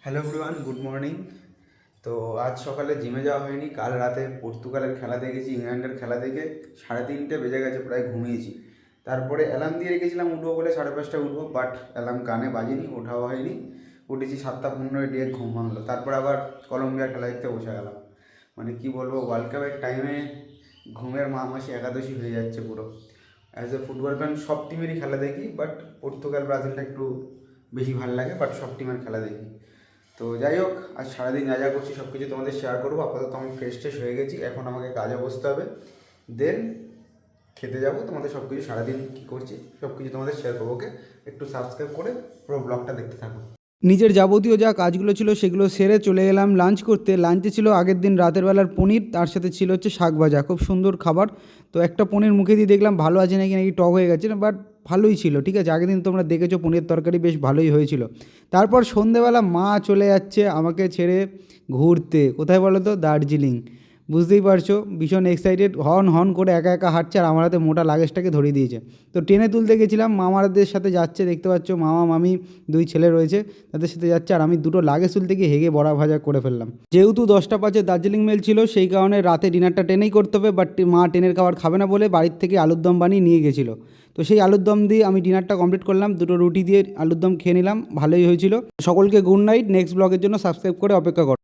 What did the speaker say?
Hello everyone, good morning. তো আজ সকালে জিমে যাওয়া হয়নি। কাল রাতে পর্তুগালের খেলা দেখেছি, ইংল্যান্ডের খেলা দেখে 3:30 বেজে গেছে, প্রায় ঘুমিয়েছি। তারপরে অ্যালার্ম দিয়ে রেখেছিলাম উঠবো বলে, 5:30টায় উঠবো, বাট অ্যালার্ম কানে বাজেনি, ওঠাও হয়নি। উঠেছি 7:15 দিয়ে ঘুম ভাঙলো। তারপর আবার কলম্বিয়ার খেলা দেখতে বসে গেলাম। মানে কি বলবো, ওয়ার্ল্ড কাপের টাইমে ঘুমের মাসি একাদশী হয়ে যাচ্ছে পুরো। অ্যাজ এ ফুটবল ফ্যান সব টিমেরই খেলা দেখি, বাট পর্তুগাল ব্রাজিলটা একটু বেশি ভালো লাগে, বাট সব টিমের খেলা দেখি। তো যাই হোক, আজ সারাদিন যা যা করছি সব কিছু তোমাদের শেয়ার করবো। আপাতত আমি ফ্রেশ ট্রেশ হয়ে গেছি, এখন আমাকে কাজে বসতে হবে, দেন খেতে যাবো। তোমাদের সব কিছু সারাদিন কী করছি সব কিছু তোমাদের শেয়ার করবো। ওকে, একটু সাবস্ক্রাইব করে পুরো ব্লগটা দেখতে থাকো। নিজের যাবতীয় যা কাজগুলো ছিল সেগুলো সেরে চলে এলাম লাঞ্চ করতে। লাঞ্চে ছিল আগের দিন রাতের বেলার পনির, তার সাথে ছিল হচ্ছে শাক ভাজা, খুব সুন্দর খাবার। তো একটা পনির মুখে দিয়ে দেখলাম ভালো আছে নাকি নাকি টক হয়ে গেছে, বাট ভালোই ছিল, ঠিক আছে। আগের দিন তোমরা দেখেছো পনির তরকারি বেশ ভালোই হয়েছিল। তারপর সন্ধেবেলা মা চলে যাচ্ছে আমাকে ছেড়ে ঘুরতে। কোথায় বলো তো? দার্জিলিং। বুঝতেই পারছো, ভীষণ এক্সাইটেড, হর্ন হর্ন করে একা একা হাঁটছে আর আমার হাতে মোটা লাগেজটাকে ধরিয়ে দিয়েছে। তো ট্রেনে তুলতে গেছিলাম, মামাদের সাথে যাচ্ছে, দেখতে পাচ্ছ মামা মামি দুই ছেলে রয়েছে, তাদের সাথে যাচ্ছে। আর আমি দুটো লাগেজ তুলতে গিয়ে হেগে বড়া ভাজা করে ফেললাম। যেহেতু 10টা 5 দার্জিলিং মেল ছিল, সেই কারণে রাতে ডিনারটা ট্রেনেই করতে হবে, বাট মা ট্রেনের খাবার খাবে না বলে বাড়ির থেকে আলুর দম বানিয়ে নিয়ে গেছিলো। তো সেই আলুর দম দিয়ে আমি ডিনারটা কমপ্লিট করলাম, দুটো রুটি দিয়ে আলুর দম খেয়ে নিলাম, ভালোই হয়েছিল। সকলকে গুড নাইট। নেক্সট ব্লগের জন্য সাবস্ক্রাইব করে অপেক্ষা করো।